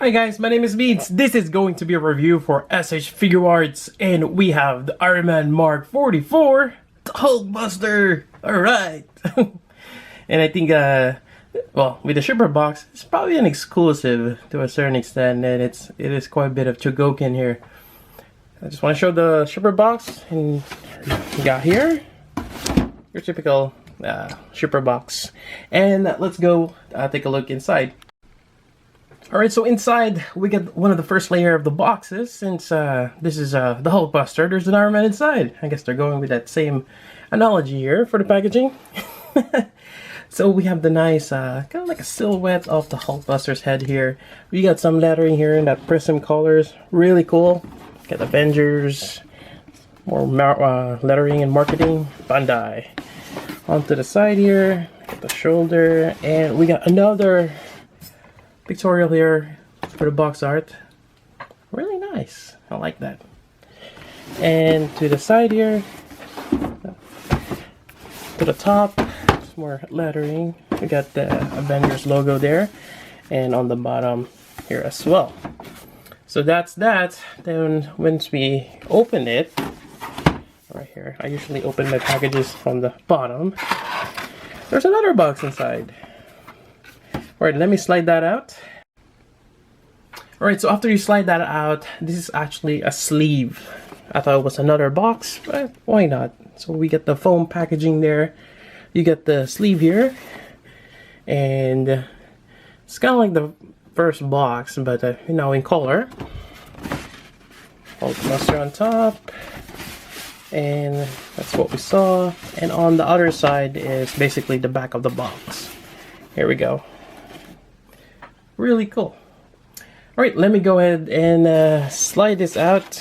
Hi guys, my name is Beans. This is going to be a review for SH Figuarts, and we have the Iron Man mk44, the Hulkbuster. Alright! And I think, well, with the shipper box, it's probably an exclusive to a certain extent, and it is quite a bit of Chogokin here. I just want to show the shipper box, and you got here your typical shipper box. And let's go take a look inside. Alright, so inside we get one of the first layer of the boxes. Since this is the Hulkbuster, there's an Iron Man inside. I guess they're going with that same analogy here for the packaging. So we have the nice, kind of like a silhouette of the Hulkbuster's head here. We got some lettering here in that prism colors. Really cool. Got Avengers, more lettering and marketing. Bandai. Onto the side here, got the shoulder, and we got another pictorial here for the box art. Really nice. I like that. And to the side here, to the top, some more lettering. We got the Avengers logo there, and on the bottom here as well. So that's that. Then once we open it, right here, I usually open my packages from the bottom. There's another box inside. Alright, let me slide that out. Alright, so after you slide that out, this is actually a sleeve. I thought it was another box, but why not? So we get the foam packaging there. You get the sleeve here. And it's kind of like the first box, but you know, in color. Hulkbuster on top. And that's what we saw. And on the other side is basically the back of the box. Here we go. Really cool. Alright, let me go ahead and slide this out.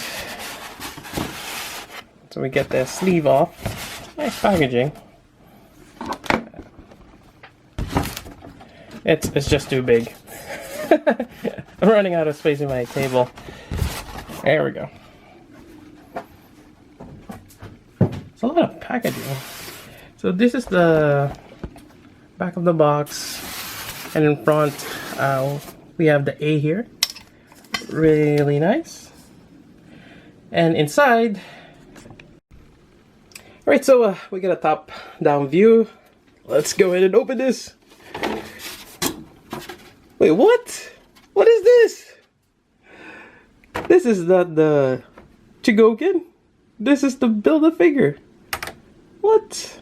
So we get the sleeve off. Nice packaging. It's just too big. I'm running out of space in my table. There we go. It's a lot of packaging. So this is the back of the box. And in front, we have the A here. Really nice. And inside, alright, so we got a top down view. Let's go ahead and open this. Wait, what? What is this? This is not the Chogokin. This is the Build-A-Figure. What?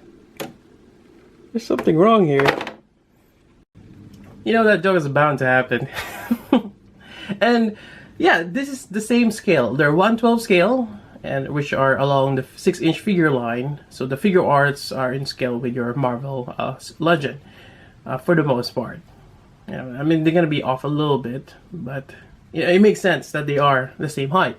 There's something wrong here. You know that joke is bound to happen. And yeah, this is the same scale. They're 1/12 scale, and which are along the 6-inch figure line. So the Figuarts are in scale with your Marvel Legend, for the most part. You know, I mean, they're gonna be off a little bit, but you know, it makes sense that they are the same height.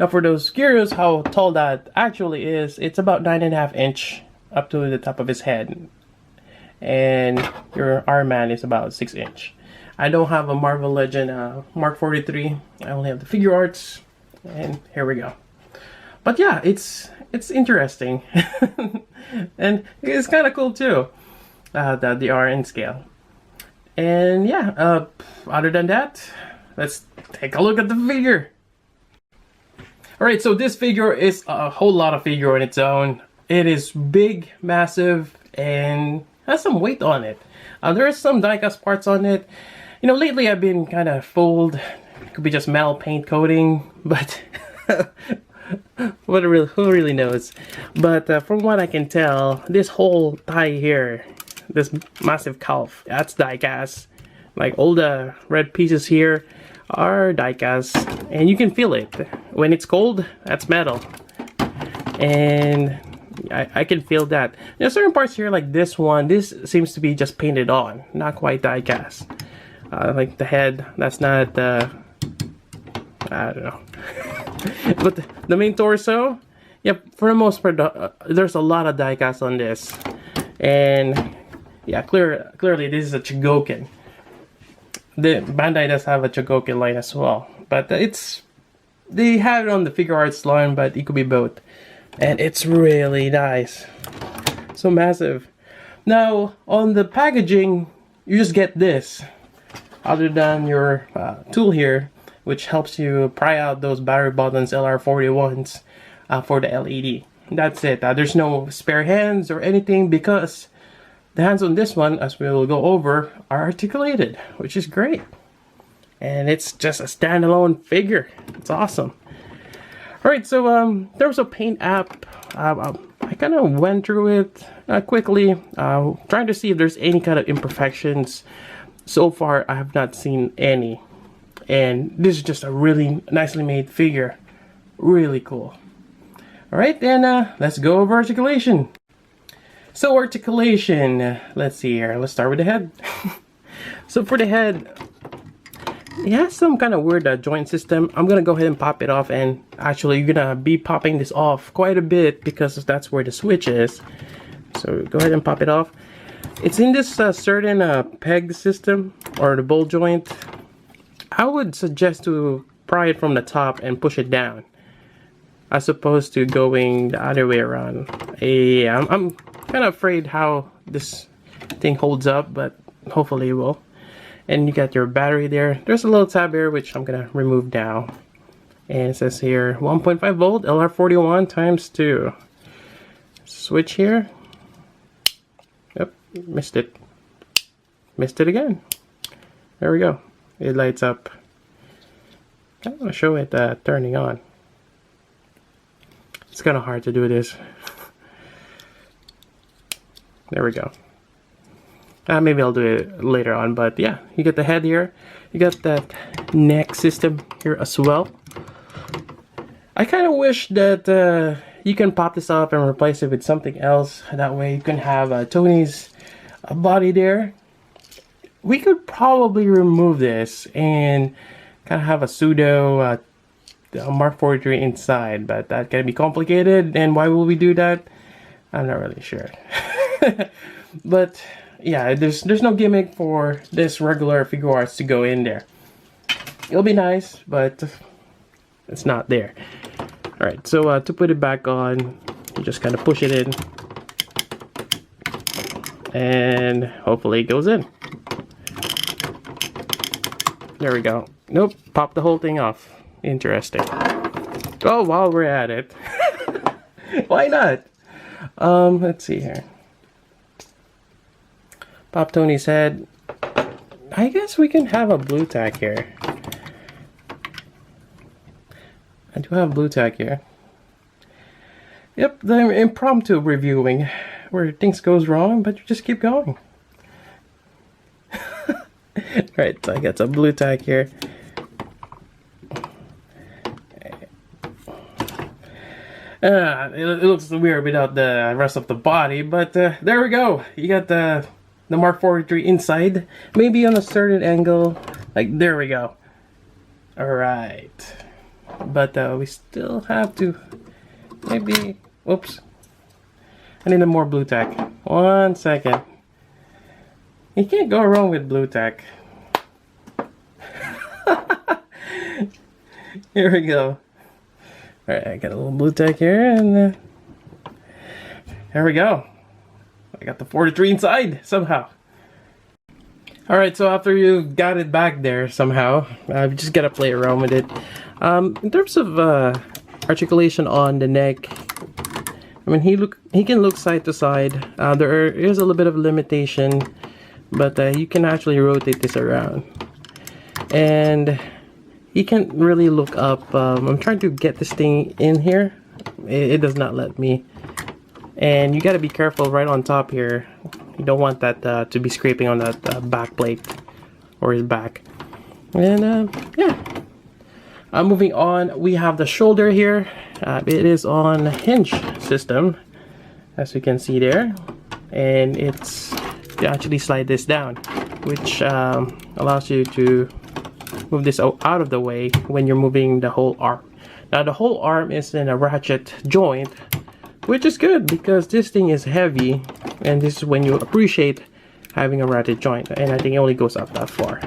Now, for those curious how tall that actually is, it's about 9.5 inch up to the top of his head. And your Iron Man is about 6 inch. I don't have a Marvel Legend mk43. I only have the Figuarts, and here we go. But yeah, it's interesting, and it's kind of cool too that they are in scale. And yeah, other than that, let's take a look at the figure. Alright, so this figure is a whole lot of figure on its own. It is big, massive, and has some weight on it. There is some die-cast parts on it. You know, lately I've been kind of fooled. It could be just metal paint coating, but who really knows? But from what I can tell, this whole thigh here, this massive calf, that's die-cast. Like all the red pieces here are die-cast, and you can feel it. When it's cold, that's metal. And I can feel that. There's certain parts here, like this one, this seems to be just painted on, not quite die-cast. Like the head, that's not, I don't know. But the main torso, yep, for the most part, there's a lot of die-cast on this. And yeah, clearly this is a Chogokin. The Bandai does have a Chogokin line as well. But they have it on the Figuarts line, but it could be both. And it's really nice. So massive. Now, on the packaging, you just get this. other than your tool here, which helps you pry out those battery buttons LR41s for the LED. That's it. There's no spare hands or anything because the hands on this one, as we will go over, are articulated, which is great. And it's just a standalone figure. It's awesome. Alright, so there was a paint app. I kind of went through it quickly, trying to see if there's any kind of imperfections. So far, I have not seen any. And this is just a really nicely made figure. Really cool. Alright, then let's go over articulation. So articulation, let's see here. Let's start with the head. So for the head, it has some kind of weird joint system. I'm gonna go ahead and pop it off, and actually you're gonna be popping this off quite a bit because that's where the switch is. So go ahead and pop it off. It's in this certain peg system, or the ball joint. I would suggest to pry it from the top and push it down, as opposed to going the other way around. Yeah, I'm kind of afraid how this thing holds up, but hopefully it will. And you got your battery there. There's a little tab here which I'm gonna remove now. And it says here 1.5 volt LR41 times 2. Switch here. Yep, missed it. Missed it again. There we go. It lights up. I'm gonna show it turning on. It's kind of hard to do this. There we go. Maybe I'll do it later on, but yeah, you got the head here. You got that neck system here as well. I kind of wish that you can pop this up and replace it with something else. That way you can have Tony's body there. We could probably remove this and kind of have a pseudo Mark 43 inside, but that can be complicated. And why will we do that? I'm not really sure. But yeah, there's no gimmick for this regular Figuarts to go in there. It'll be nice, but it's not there. Alright, so to put it back on, you just kind of push it in. And hopefully it goes in. There we go. Nope, pop the whole thing off. Interesting. Oh, while we're at it. Why not? Let's see here. Pop Tony's head. I guess we can have a blue tack here. I do have blue tack here. Yep, the impromptu reviewing where things goes wrong, but you just keep going. Right, so I got some blue tack here. It looks weird without the rest of the body, but there we go. You got the Mark 43 inside, maybe on a certain angle, like there we go. Alright, but we still have to maybe, whoops, I need a more blue tack. 1 second. You can't go wrong with blue tack. Here we go. Alright, I got a little blue tack here, and there we go. I got the 43 inside somehow. Alright, so after you got it back there somehow, you just gotta play around with it. In terms of articulation on the neck, I mean, he can look side to side. There is a little bit of limitation, but you can actually rotate this around. And he can't really look up. I'm trying to get this thing in here. It does not let me. And you gotta be careful right on top here. You don't want that to be scraping on that back plate or his back. And yeah. Moving on, we have the shoulder here. It is on hinge system, as you can see there. And it's, you actually slide this down, which allows you to move this out of the way when you're moving the whole arm. Now the whole arm is in a ratchet joint, which is good because this thing is heavy, and this is when you appreciate having a ratchet joint, and I think it only goes up that far.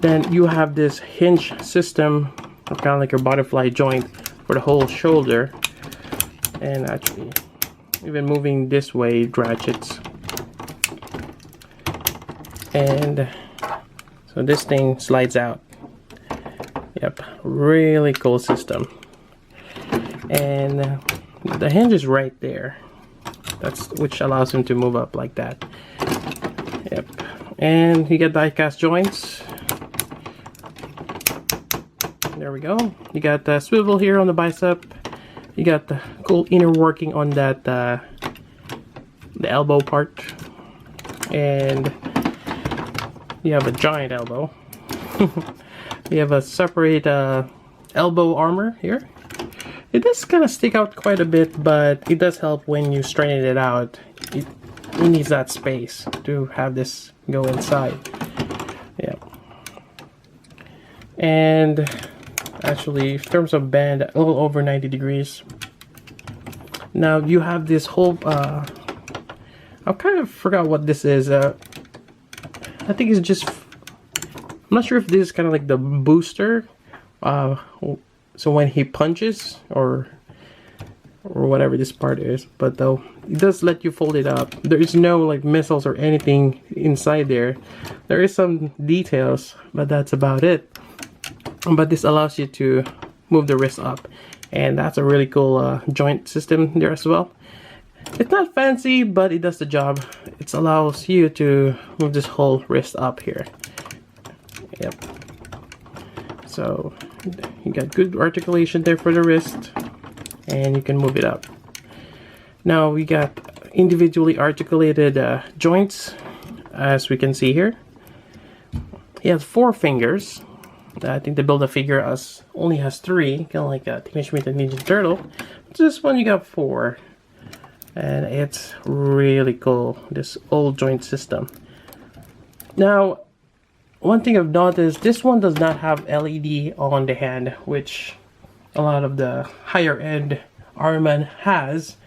Then you have this hinge system, kind of like your butterfly joint for the whole shoulder, and actually even moving this way ratchets. And So this thing slides out. Yep, really cool system. And the hinge is right there. That's which allows him to move up like that. Yep. And you get die-cast joints. There we go. You got the swivel here on the bicep. You got the cool inner working on that the elbow part. And you have a giant elbow. You have a separate elbow armor here. It does kind of stick out quite a bit, but it does help when you straighten it out. It needs that space to have this go inside. Yeah. And actually, in terms of bend, a little over 90 degrees. Now you have this whole I kind of forgot what this is. I think it's just, I'm not sure if this is kind of like the booster. So when he punches or whatever this part is, but though it does let you fold it up. There is no like missiles or anything inside there. There is some details, but that's about it. But this allows you to move the wrist up, and that's a really cool joint system there as well. It's not fancy, but it does the job. It allows you to move this whole wrist up here. Yep. So you got good articulation there for the wrist, and you can move it up. Now we got individually articulated joints, as we can see here. He has 4 fingers. I think the Build-A-Figure only has 3, kind of like a Teenage Mutant Ninja Turtle. This one you got 4, and it's really cool, this old joint system. Now, one thing I've noticed, this one does not have LED on the hand, which a lot of the higher end Armman has.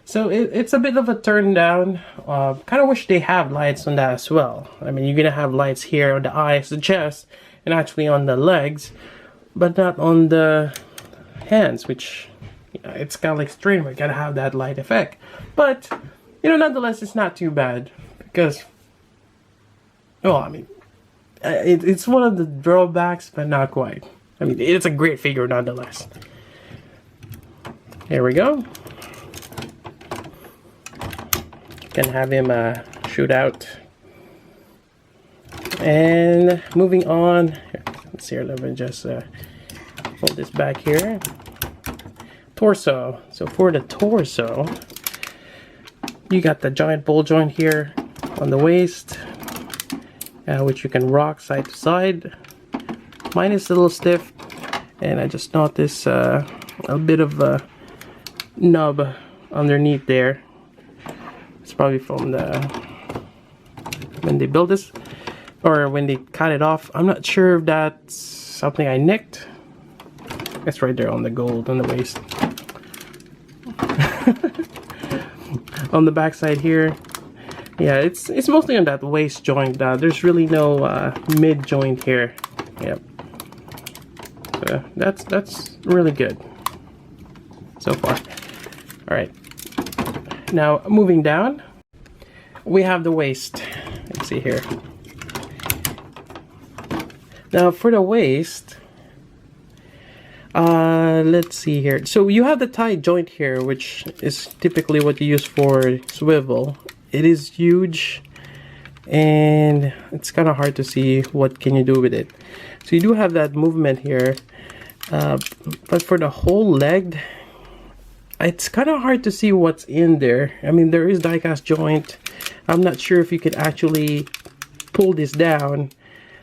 So it's a bit of a turn down. Kind of wish they have lights on that as well. I mean, you're gonna have lights here on the eyes, the chest, and actually on the legs, but not on the hands, which, you know, it's kind of like strange. We gotta have that light effect. But, you know, nonetheless, it's not too bad because, well, I mean, it's one of the drawbacks, but not quite. I mean, it's a great figure nonetheless. Here we go. Can have him shoot out. And moving on, let's see here, let me just hold this back here. Torso. So for the torso, you got the giant ball joint here on the waist, which you can rock side to side. Mine is a little stiff, and I just noticed a bit of a nub underneath there. It's probably from when they built this, or when they cut it off. I'm not sure if that's something I nicked. It's right there on the gold on the waist. On the back side here, yeah, it's mostly on that waist joint. There's really no mid joint here. Yep. So that's really good so far. All right. Now moving down, we have the waist. Let's see here. Now for the waist, let's see here. So you have the tie joint here, which is typically what you use for swivel. It is huge, and it's kind of hard to see what can you do with it. So you do have that movement here, but for the whole leg, it's kind of hard to see what's in there. I mean, there is die-cast joint. I'm not sure if you could actually pull this down.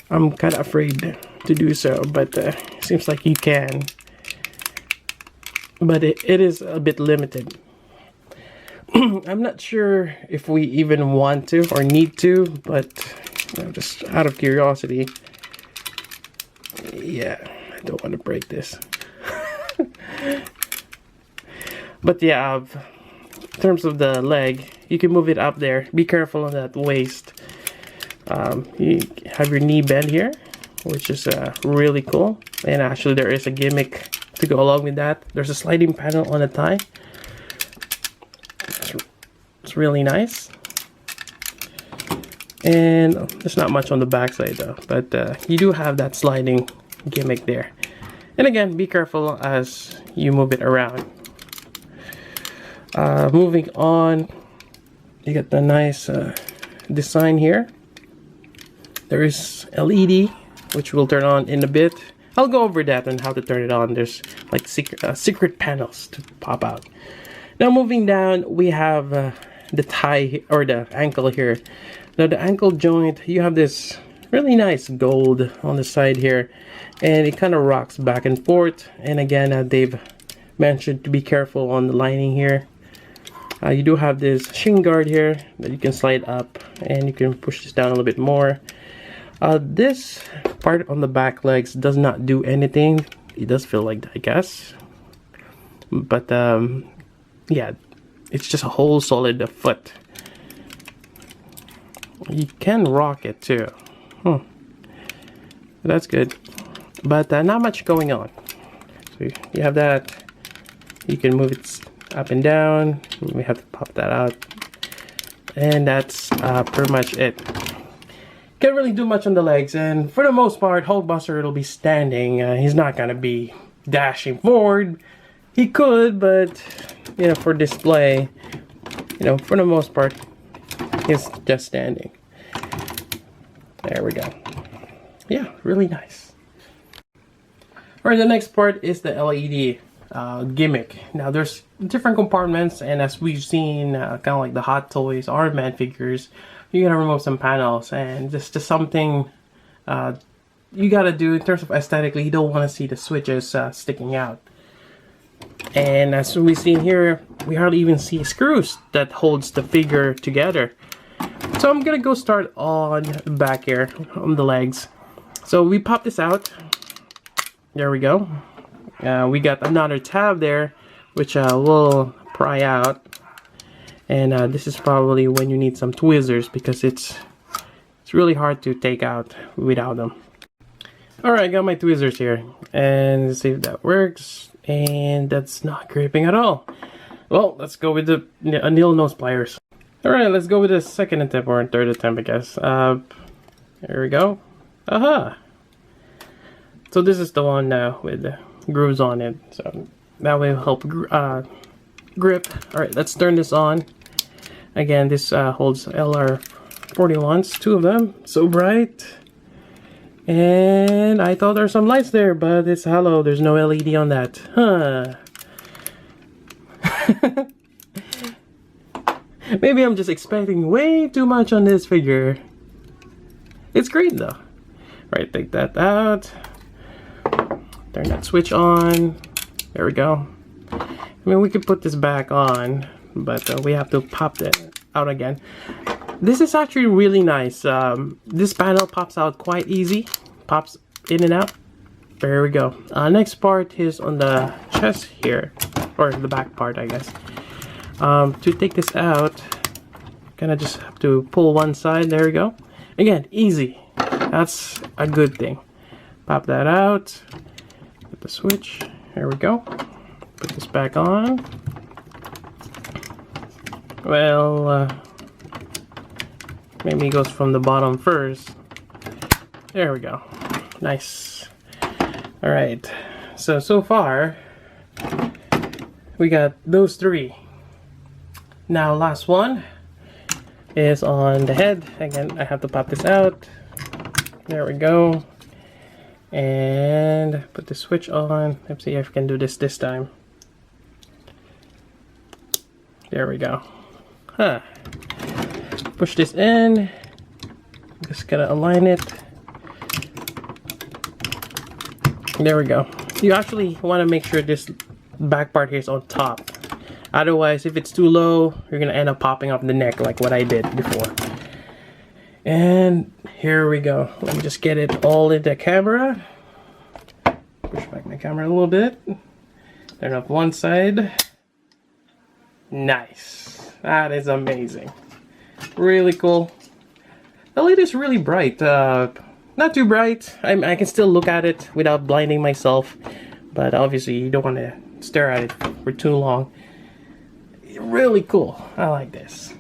I'm kind of afraid to do so, but seems like you can. But it is a bit limited. I'm not sure if we even want to or need to, but you know, just out of curiosity. Yeah, I don't want to break this. But yeah, in terms of the leg, you can move it up there. Be careful on that waist. You have your knee bend here, which is really cool. And actually there is a gimmick to go along with that. There's a sliding panel on the thigh. It's really nice. And there's not much on the back side though, but you do have that sliding gimmick there. And again, be careful as you move it around. Moving on, you got the nice design here. There is LED, which will turn on in a bit. I'll go over that and how to turn it on. There's like secret panels to pop out. Now moving down, we have the tie or the ankle here. Now the ankle joint, you have this really nice gold on the side here, and it kind of rocks back and forth. And again, they've mentioned to be careful on the lining here. You do have this shin guard here that you can slide up, and you can push this down a little bit more. This part on the back legs does not do anything. It does feel like that, I guess, but yeah, it's just a whole solid foot. You can rock it too. That's good, but not much going on. So you have that. You can move it up and down. We have to pop that out, and that's pretty much it. Can't really do much on the legs, and for the most part, Hulkbuster will be standing. He's not gonna be dashing forward. He could, but you know, for display, you know, for the most part, he's just standing. There we go. Yeah, really nice. Alright, the next part is the LED gimmick. Now there's different compartments, and as we've seen, kind of like the Hot Toys or Man figures, you gotta remove some panels, and just something you gotta do in terms of aesthetically. You don't want to see the switches sticking out. And as we've seen here, we hardly even see screws that holds the figure together. So I'm gonna go start on the back here, on the legs. So we pop this out. There we go. We got another tab there, which we'll pry out. And this is probably when you need some tweezers, because it's really hard to take out without them. Alright, I got my tweezers here, and let's see if that works. And that's not gripping at all. Well, let's go with the nil nose pliers. Alright, let's go with the second attempt, or third attempt, I guess. There we go. Aha! So this is the one with the grooves on it, so that will help grip. Alright, let's turn this on. Again, this holds LR41s, two of them, so bright. And I thought there were some lights there, but it's hollow. There's no LED on that. Huh. Maybe I'm just expecting way too much on this figure. It's great though. Right, take that out. Turn that switch on. There we go. I mean, we could put this back on, but we have to pop it out again. This is actually really nice. This panel pops out quite easy. Pops in and out. There we go. Next part is on the chest here, or the back part, I guess. To take this out, kind of just have to pull one side. There we go. Again, easy. That's a good thing. Pop that out. Put the switch. There we go. Put this back on. Well, maybe it goes from the bottom first. There we go. Nice. Alright. So far, we got those three. Now, last one is on the head. Again, I have to pop this out. There we go. And put the switch on. Let's see if I can do this time. There we go. Huh. Push this in. Just gotta align it. There we go. You actually want to make sure this back part here is on top. Otherwise, if it's too low, you're gonna end up popping off the neck like what I did before. And here we go. Let me just get it all in the camera. Push back my camera a little bit. Turn up one side. Nice. That is amazing. Really cool. The light is really bright. Not too bright. I can still look at it without blinding myself. But obviously you don't want to stare at it for too long. Really cool. I like this.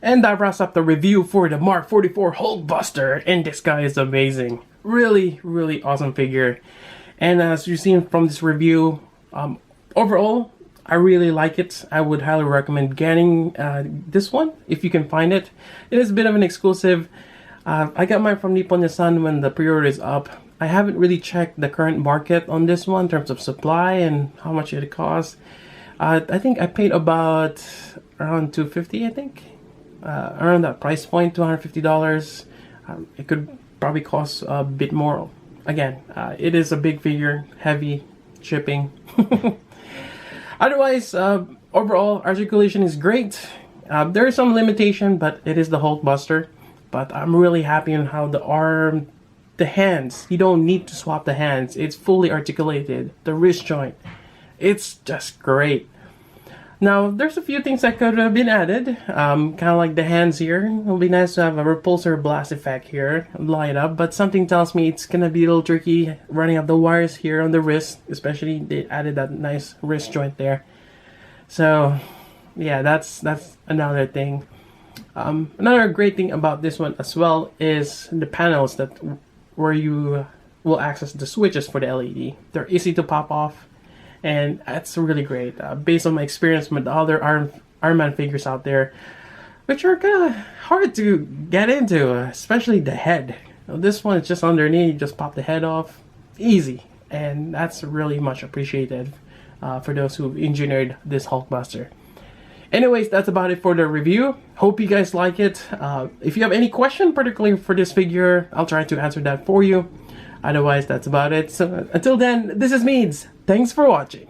And that wraps up the review for the Mark 44 Hulkbuster, and this guy is amazing. Really, really awesome figure. And as you've seen from this review, overall, I really like it. I would highly recommend getting this one if you can find it. It is a bit of an exclusive. I got mine from Nippon Yassan when the pre-order is up. I haven't really checked the current market on this one in terms of supply and how much it costs. I think I paid about around $250, I think. Around that price point, $250. It could probably cost a bit more. Again, it is a big figure, heavy, shipping. Otherwise, overall, articulation is great. There is some limitation, but it is the Hulkbuster. But I'm really happy on how the arm, the hands, you don't need to swap the hands. It's fully articulated. The wrist joint, it's just great. Now, there's a few things that could have been added. Kind of like the hands here. It would be nice to have a repulsor blast effect here, light up. But something tells me it's going to be a little tricky running up the wires here on the wrist. Especially they added that nice wrist joint there. So, yeah, that's another thing. Another great thing about this one as well is the panels where you will access the switches for the LED. They're easy to pop off. And that's really great, based on my experience with the other Iron Man figures out there, which are kind of hard to get into, especially the head. This one is just underneath, you just pop the head off, easy, and that's really much appreciated for those who've engineered this Hulkbuster. Anyways, that's about it for the review. Hope you guys like it. If you have any question, particularly for this figure, I'll try to answer that for you. Otherwise, that's about it. So until then, this is Meads. Thanks for watching.